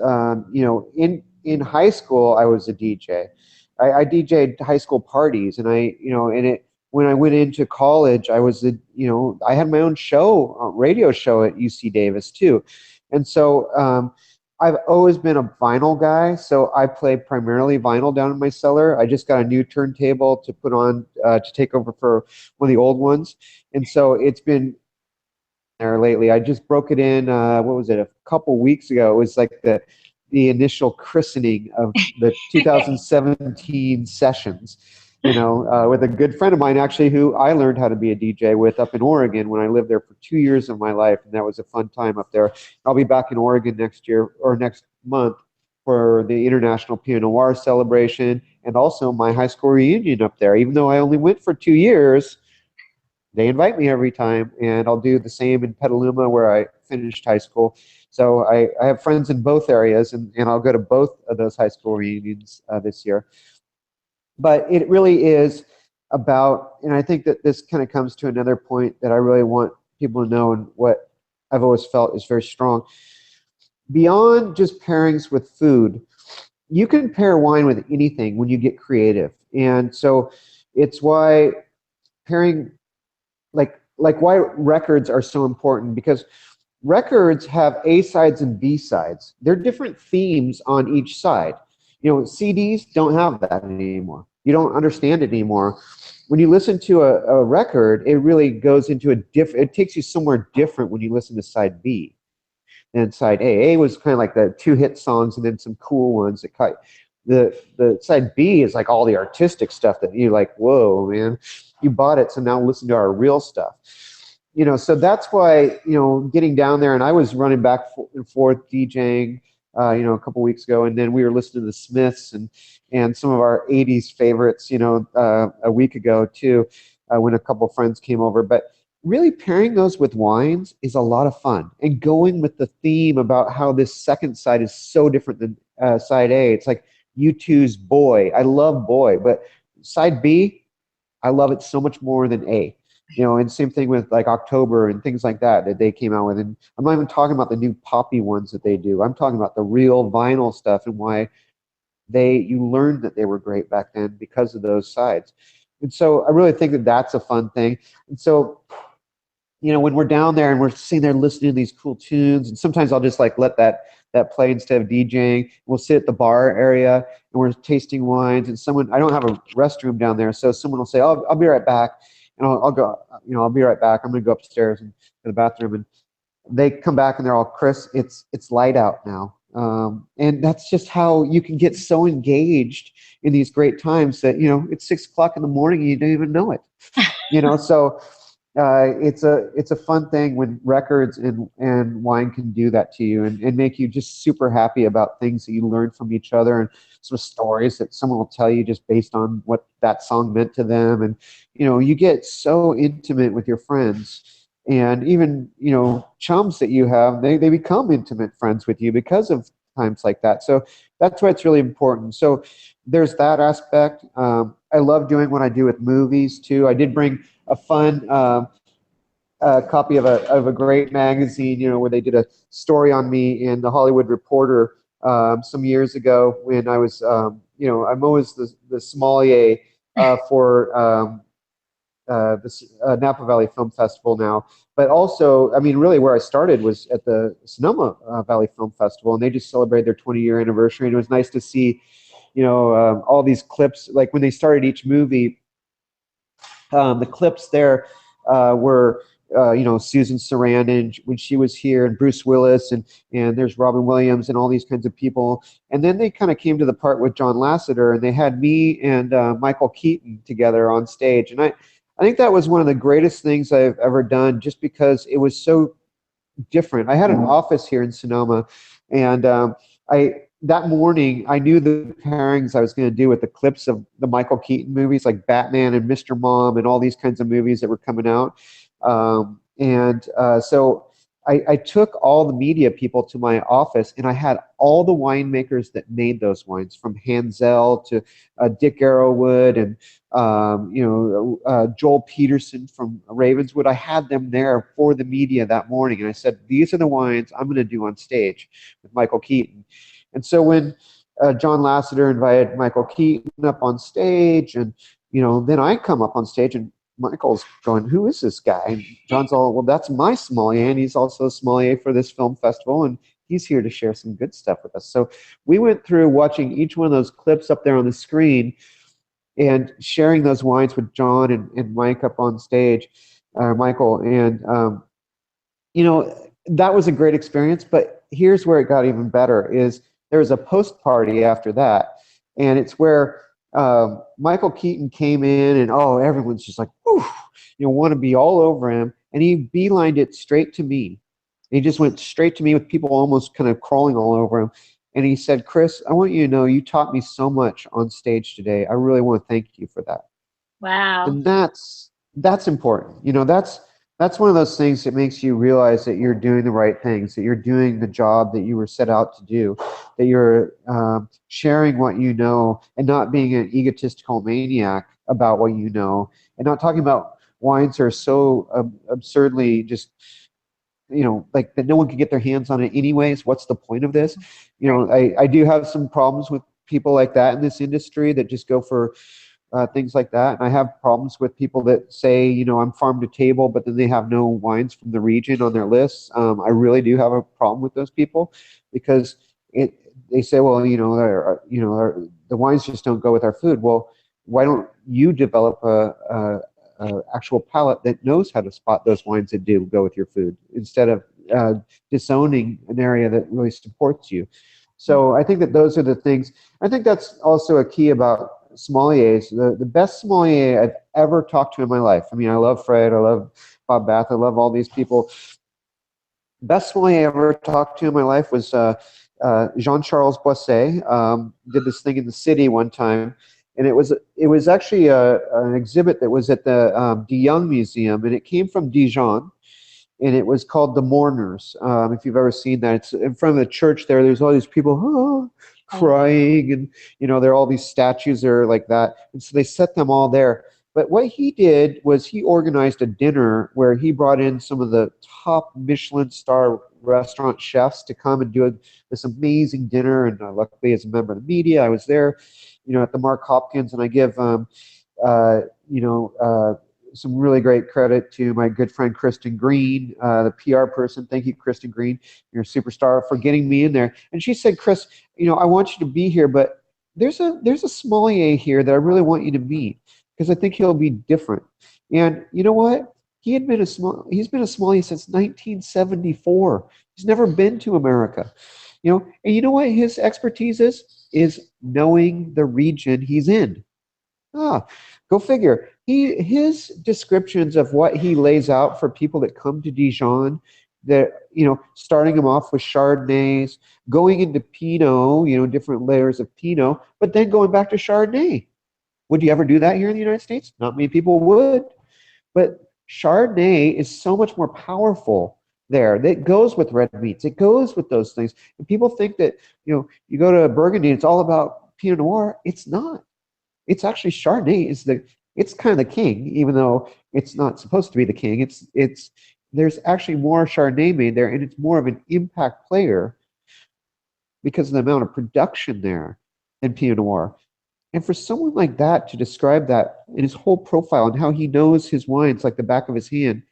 in high school. I was a DJ. I DJ'd high school parties, and when I went into college, I had my own show, radio show at UC Davis too. And so I've always been a vinyl guy, so I play primarily vinyl down in my cellar. I just got a new turntable to put on to take over for one of the old ones. And so it's been there lately. I just broke it in, what was it, a couple weeks ago. It was like the initial christening of the 2017 sessions, with a good friend of mine, actually, who I learned how to be a DJ with up in Oregon when I lived there for 2 years of my life. And that was a fun time up there. I'll be back in Oregon next year or next month for the International Pinot Noir celebration and also my high school reunion up there. Even though I only went for 2 years, they invite me every time, and I'll do the same in Petaluma where I finished high school. So I have friends in both areas, and I'll go to both of those high school reunions this year. But it really is about, and I think that this kind of comes to another point that I really want people to know, and what I've always felt is very strong. Beyond just pairings with food, you can pair wine with anything when you get creative. And so it's why pairing, like why records are so important, because records have A sides and B sides. They're different themes on each side. CDs don't have that anymore. You don't understand it anymore. When you listen to a record, it really goes into it takes you somewhere different when you listen to side B than side A. A was kind of like the two hit songs and then some cool ones that caught. The side B is like all the artistic stuff that you're like, whoa, man, you bought it, so now listen to our real stuff. So that's why, getting down there, and I was running back and forth DJing, a couple weeks ago, and then we were listening to the Smiths and some of our 80s favorites, a week ago too, when a couple friends came over. But really pairing those with wines is a lot of fun, and going with the theme about how this second side is so different than side A. It's like U2's Boy. I love Boy, but side B, I love it so much more than A. And same thing with like October and things like that they came out with. And I'm not even talking about the new poppy ones that they do. I'm talking about the real vinyl stuff, and why you learned that they were great back then because of those sides. And so I really think that that's a fun thing. And so, when we're down there and we're sitting there listening to these cool tunes, and sometimes I'll just like let that play instead of DJing. We'll sit at the bar area and we're tasting wines, and I don't have a restroom down there, so someone will say, "Oh, I'll be right back." And I'll go, I'll be right back. I'm going to go upstairs and to the bathroom. And they come back and they're all, "Chris, it's light out now." And that's just how you can get so engaged in these great times that, it's 6 o'clock in the morning and you don't even know it. So it's a fun thing when records and wine can do that to you, and make you just super happy about things that you learn from each other, and some stories that someone will tell you just based on what that song meant to them. And you get so intimate with your friends, and even chums that you have, they become intimate friends with you because of times like that. So that's why it's really important. So there's that aspect. I love doing what I do with movies too. I did bring a fun copy of a great magazine, where they did a story on me in the Hollywood Reporter some years ago, when I was, I'm always the sommelier for the Napa Valley Film Festival now. But also, I mean, really where I started was at the Sonoma Valley Film Festival, and they just celebrated their 20-year anniversary. And it was nice to see, all these clips, like when they started each movie. The clips there were, Susan Sarandon when she was here, and Bruce Willis, and there's Robin Williams, and all these kinds of people. And then they kind of came to the part with John Lasseter, and they had me and Michael Keaton together on stage. And I think that was one of the greatest things I've ever done, just because it was so different. I had an office here in Sonoma, and that morning I knew the pairings I was going to do with the clips of the Michael Keaton movies, like Batman and Mr. Mom and all these kinds of movies that were coming out. So I took all the media people to my office, and I had all the winemakers that made those wines, from Hanzel to Dick Arrowwood, and Joel Peterson from Ravenswood. I had them there for the media that morning, and I said, "These are the wines I'm going to do on stage with Michael Keaton." And so when John Lasseter invited Michael Keaton up on stage, and then I come up on stage, and Michael's going, "Who is this guy?" And John's all, "Well, that's my sommelier, and he's also a sommelier for this film festival, and he's here to share some good stuff with us." So we went through watching each one of those clips up there on the screen, and sharing those wines with John and Mike up on stage, Michael. And that was a great experience. But here's where it got even better: is there was a post party after that, and it's where Michael Keaton came in, and everyone's just like, whew, want to be all over him, and he beelined it straight to me. He just went straight to me, with people almost kind of crawling all over him, and he said, "Chris, I want you to know you taught me so much on stage today. I really want to thank you for that." Wow. And that's that's important. You know, that's one of those things that makes you realize that you're doing the right things, that you're doing the job that you were set out to do, that you're sharing what you know and not being an egotistical maniac about what you know, and not talking about wines that are so absurdly just, you know, like that no one can get their hands on it anyways. What's the point of this? You know, I do have some problems with people like that in this industry that just go for things like that. And I have problems with people that say, you know, I'm farm to table, but then they have no wines from the region on their lists. I really do have a problem with those people because they say, well, you know, the wines just don't go with our food. Well, why don't you develop a actual palate that knows how to spot those wines that do go with your food instead of disowning an area that really supports you? So I think that those are the things. I think that's also a key about sommeliers. The best sommelier I've ever talked to in my life. I mean, I love Fred, I love Bob Bath, I love all these people. Best sommelier I ever talked to in my life was Jean-Charles Boisset. Did this thing in the city one time, and it was actually an exhibit that was at the De Young Museum, and it came from Dijon, and it was called The Mourners. If you've ever seen that, it's in front of the church there. There's all these people crying, and you know, there are all these statues there like that, and so they set them all there. But what he did was he organized a dinner where he brought in some of the top Michelin star restaurant chefs to come and do this amazing dinner. And luckily, as a member of the media, I was there, you know, at the Mark Hopkins, and I give you know, some really great credit to my good friend Kristen Green, the PR person. Thank you, Kristen Green. You're a superstar, for getting me in there. And she said, Chris, you know, I want you to be here, but there's a sommelier here that I really want you to meet because I think he'll be different. And you know what? He's been a sommelier since 1974. He's never been to America. You know, and you know what his expertise is knowing the region he's in. Ah, go figure. His descriptions of what he lays out for people that come to Dijon, that, you know, starting them off with Chardonnays, going into Pinot, you know, different layers of Pinot, but then going back to Chardonnay. Would you ever do that here in the United States? Not many people would. But Chardonnay is so much more powerful there. That goes with red meats. It goes with those things. And people think that, you know, you go to Burgundy, it's all about Pinot Noir. It's not. It's actually Chardonnay it's kind of the king, even though it's not supposed to be the king. It's there's actually more Chardonnay made there, and it's more of an impact player because of the amount of production there than Pinot Noir. And for someone like that to describe that in his whole profile and how he knows his wines like the back of his hand,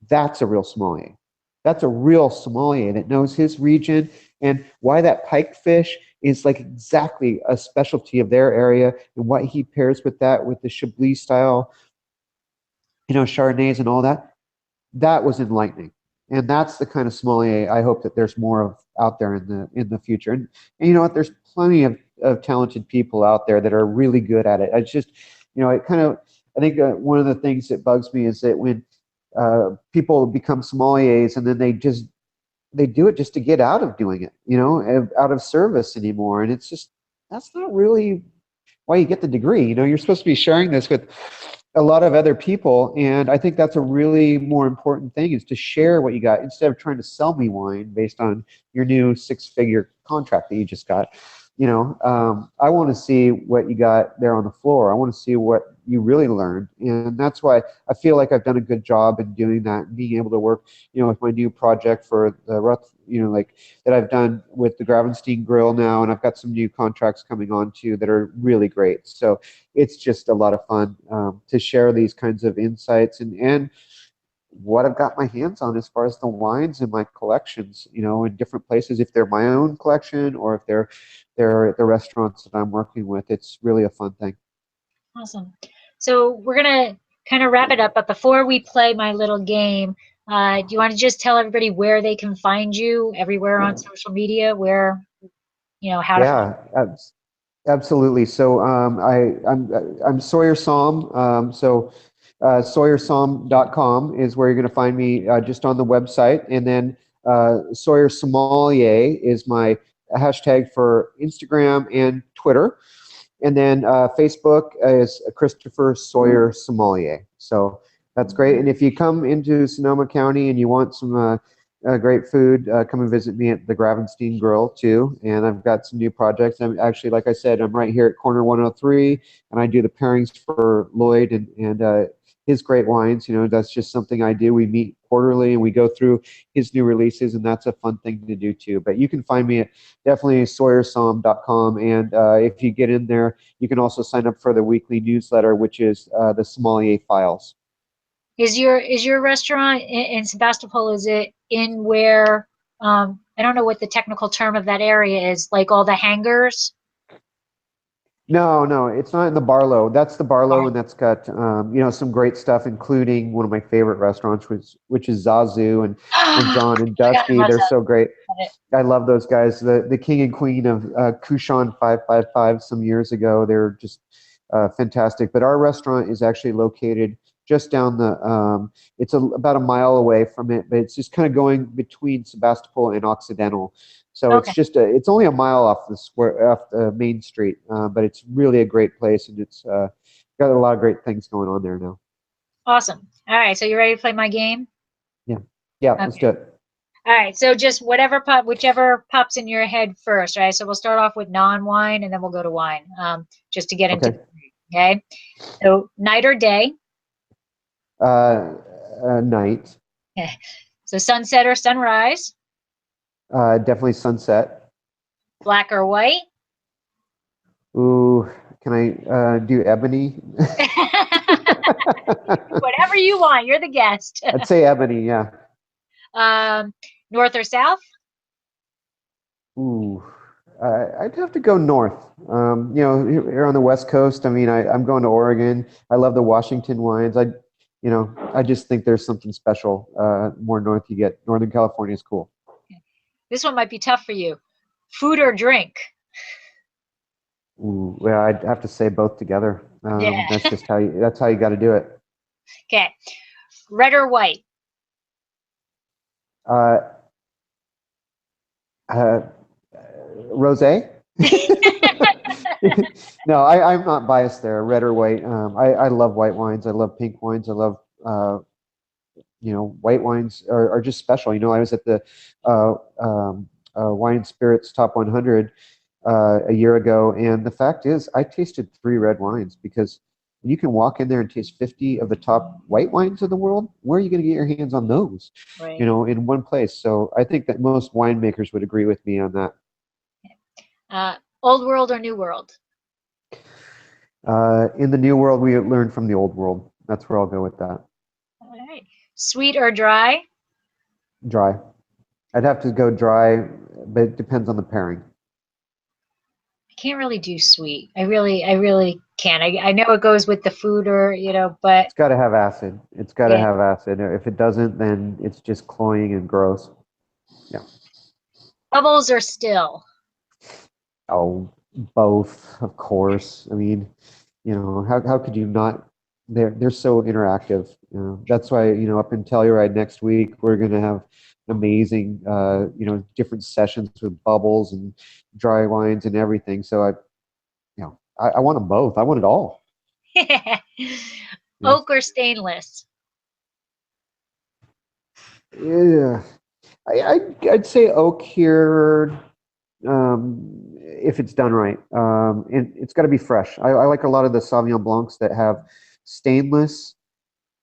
that's a real sommelier. That's a real sommelier that knows his region and why that pike fish is like exactly a specialty of their area, and what he pairs with that, with the Chablis style, you know, Chardonnays and all that. That was enlightening. And that's the kind of sommelier I hope that there's more of out there in the future. And you know what? There's plenty of talented people out there that are really good at it. It's just, you know, it kind of, I think one of the things that bugs me is that when people become sommeliers and then they do it just to get out of doing it, you know, out of service anymore. And it's just, that's not really why you get the degree. You know, you're supposed to be sharing this with a lot of other people. And I think that's a really more important thing, is to share what you got instead of trying to sell me wine based on your new 6-figure contract that you just got. You know, I want to see what you got there on the floor. I want to see what you really learned. And that's why I feel like I've done a good job in doing that and being able to work, you know, with my new project for the, you know, like that I've done with the Gravenstein Grill now. And I've got some new contracts coming on too that are really great. So it's just a lot of fun to share these kinds of insights and what I've got my hands on as far as the wines in my collections, you know, in different places, if they're my own collection or if they're at the restaurants that I'm working with. It's really a fun thing. Awesome. So we're going to kind of wrap it up, but before we play my little game, do you want to just tell everybody where they can find you everywhere on social media, where, you know, how to find Yeah, absolutely. So I'm Sawyer Somm. SawyerSomm.com is where you're going to find me, just on the website. And then Sawyer Sommelier is my hashtag for Instagram and Twitter. And then Facebook is Christopher Sawyer Sommelier. So that's great. And if you come into Sonoma County and you want some great food, come and visit me at the Gravenstein Grill too. And I've got some new projects. I'm actually, like I said, I'm right here at Corner 103, and I do the pairings for Lloyd and his great wines. You know, that's just something I do. We meet quarterly and we go through his new releases, and that's a fun thing to do too. But you can find me at definitely SawyerSom.com, and if you get in there, you can also sign up for the weekly newsletter, which is the Sommelier Files. Is your restaurant in Sebastopol, is it in where, I don't know what the technical term of that area is, like all the hangars? No, it's not in the Barlow. That's the Barlow, and that's got some great stuff, including one of my favorite restaurants, which is Zazu and John and Dusty. They're so great. I love those guys. The king and queen of Kushan 555 some years ago. They're just fantastic. But our restaurant is actually located just down it's about a mile away from it, but it's just kind of going between Sebastopol and Occidental. So it's only a mile off the main street, but it's really a great place, and it's got a lot of great things going on there now. Awesome. All right, so you ready to play my game? Yeah, Okay. Let's do it. All right, so just whichever pops in your head first, right? So we'll start off with non-wine, and then we'll go to wine, just to get into. Okay. So night or day? Night. Okay. So sunset or sunrise? Definitely sunset. Black or white? Ooh, can I do ebony? Whatever you want. You're the guest. I'd say ebony, yeah. North or south? Ooh, I'd have to go north. Here on the West Coast, I mean, I'm going to Oregon. I love the Washington wines. I just think there's something special. More north you get. Northern California is cool. This one might be tough for you. Food or drink? Ooh, well, I'd have to say both together. Yeah. That's how you got to do it. Okay. Red or white? Rosé? No, I'm not biased there. Red or white. I love white wines. I love pink wines. I love white wines are just special. I was at the Wine Spirits Top 100 a year ago, and the fact is, I tasted 3 red wines, because you can walk in there and taste 50 of the top white wines of the world. Where are you going to get your hands on those? Right. In one place. So I think that most winemakers would agree with me on that. Old world or new world? In the new world, we learned from the old world. That's where I'll go with that. All right. Sweet or dry? Dry. I'd have to go dry, but it depends on the pairing. I can't really do sweet. I really can't. I know it goes with the food, or but it's got to have acid. It's got to have acid. If it doesn't, then it's just cloying and gross. Yeah. Bubbles or still? Oh, both, of course. I mean, how could you not? They're so interactive. That's why up in Telluride next week we're going to have amazing different sessions with bubbles and dry wines and everything. So I want them both. I want it all. Oak or stainless? Yeah, I'd say oak here, if it's done right. And it's got to be fresh. I like a lot of the Sauvignon Blancs that have stainless,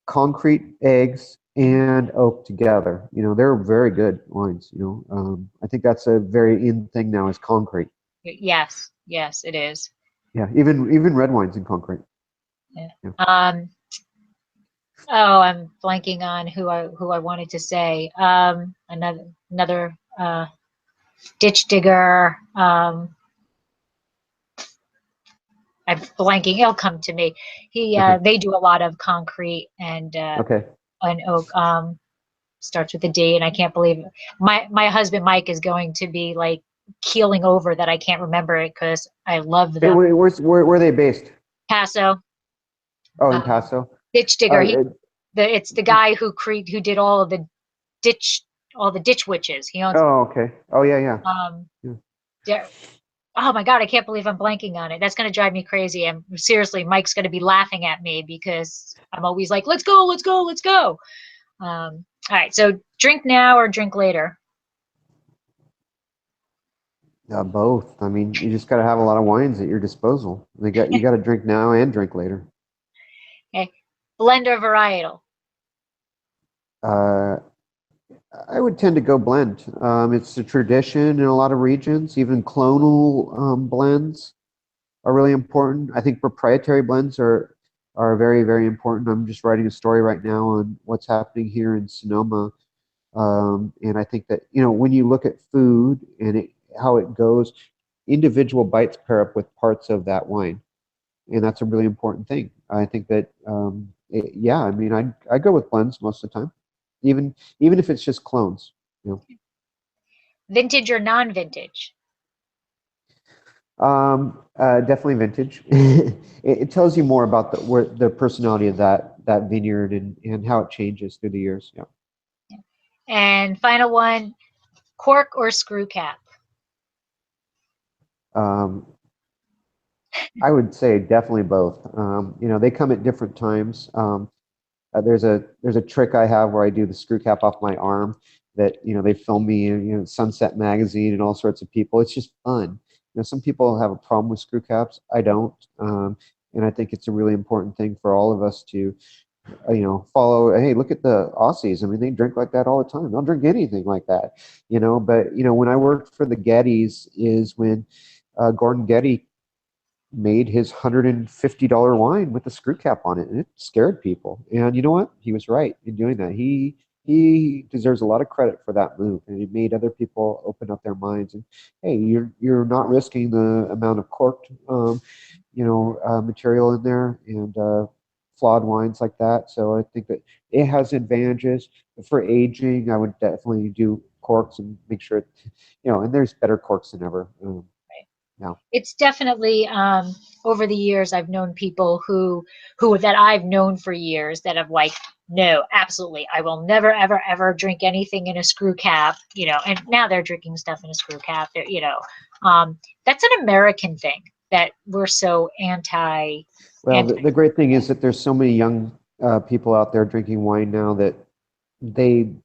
concrete eggs, and oak together. They're very good wines. I think that's a very in thing now, is concrete. Yes, it is. Yeah, even red wines in concrete. Yeah. Oh, I'm blanking on who I wanted to say. Another ditch digger. I'm blanking. It'll come to me. They do a lot of concrete and oak. Starts with a D, and I can't believe it. My husband Mike is going to be like keeling over that I can't remember it, because I love them. Where are they based? Paso. Oh, in Paso. Ditch digger. It's the guy who did all the ditch witches. He owns. Oh, okay. Oh, yeah. oh my God, I can't believe I'm blanking on it. That's going to drive me crazy. And seriously, Mike's going to be laughing at me because I'm always like, let's go, let's go, let's go. All right. So drink now or drink later? Both. I mean, you just got to have a lot of wines at your disposal. You got to drink now and drink later. Okay. Blend or varietal? Uh, I would tend to go blend. It's a tradition in a lot of regions. Even clonal blends are really important. I think proprietary blends are very, very important. I'm just writing a story right now on what's happening here in Sonoma. And I think that, when you look at food and how it goes, individual bites pair up with parts of that wine. And that's a really important thing. I think that, yeah, I mean, I go with blends most of the time, even if it's just clones. Vintage or non-vintage? Definitely vintage. It tells you more about the personality of that vineyard and how it changes through the years. Yeah. And final one, cork or screw cap? Um, I would say definitely both. They come at different times. There's a trick I have where I do the screw cap off my arm that they film me in Sunset Magazine and all sorts of people. It's just fun. Some people have a problem with screw caps. I don't, and I think it's a really important thing for all of us to follow. Hey, look at the Aussies. I mean, they drink like that all the time. They'll drink anything like that. But when I worked for the Gettys is when Gordon Getty made his $150 wine with a screw cap on it, and it scared people. And you know what? He was right in doing that. He deserves a lot of credit for that move, and it made other people open up their minds. And hey, you're not risking the amount of corked, material in there and flawed wines like that. So I think that it has advantages for aging. I would definitely do corks and make sure, and there's better corks than ever. No. It's definitely over the years I've known people who that I've known for years that have like, no, absolutely, I will never ever ever drink anything in a screw cap, and now they're drinking stuff in a screw cap. That's an American thing that we're so anti. Well, the great thing is that there's so many young people out there drinking wine now that they've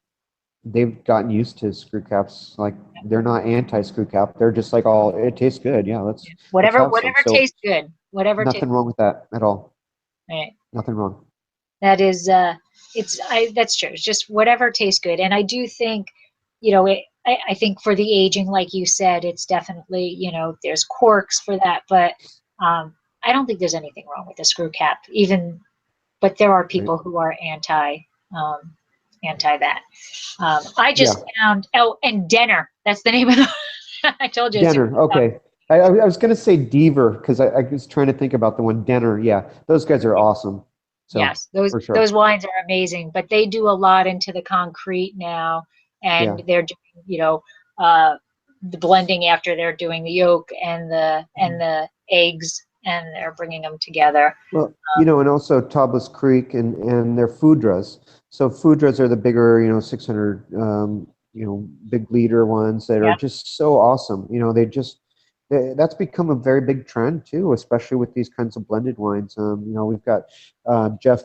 gotten used to screw caps. Like they're not anti-screw cap. They're just like, oh, it tastes good. Yeah, let's whatever have some. So tastes good. Whatever. Nothing wrong with that at all. Right. Nothing wrong. That is, that's true. It's just whatever tastes good. And I do think, I think for the aging, like you said, it's definitely, there's corks for that, but I don't think there's anything wrong with the screw cap, but there are people who are anti that. I just found, and Denner, that's the name of the, I told you. Denner, okay. I was going to say Deaver because I was trying to think about the one Denner. Yeah, those guys are awesome. So, yes, those wines are amazing, but they do a lot into the concrete now, and they're doing, the blending after they're doing the yolk and the eggs, and they're bringing them together. Well, and also Tablas Creek and their foudras. So foudras are the bigger, 600, big liter ones that are just so awesome. That's become a very big trend too, especially with these kinds of blended wines. We've got Jeff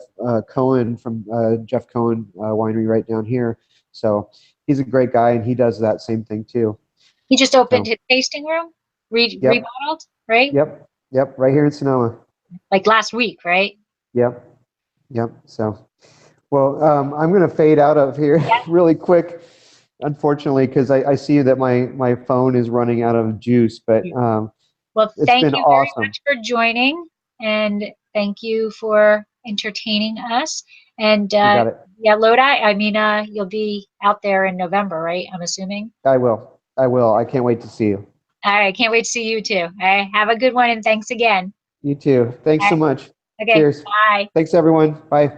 Cohen from Jeff Cohen Winery right down here. So he's a great guy, and he does that same thing too. He just opened his tasting room, remodeled, right? Yep, right here in Sonoma. Like last week, right? Yep. So, well, I'm going to fade out of here really quick. Unfortunately, because I see that my phone is running out of juice, but well, thank you very much for joining, and thank you for entertaining us. And Lodi, I mean, you'll be out there in November, right? I'm assuming. I will. I can't wait to see you. All right, can't wait to see you too. All right, have a good one, and thanks again. You too. Thanks so much. Okay. Cheers. Bye. Thanks, everyone. Bye.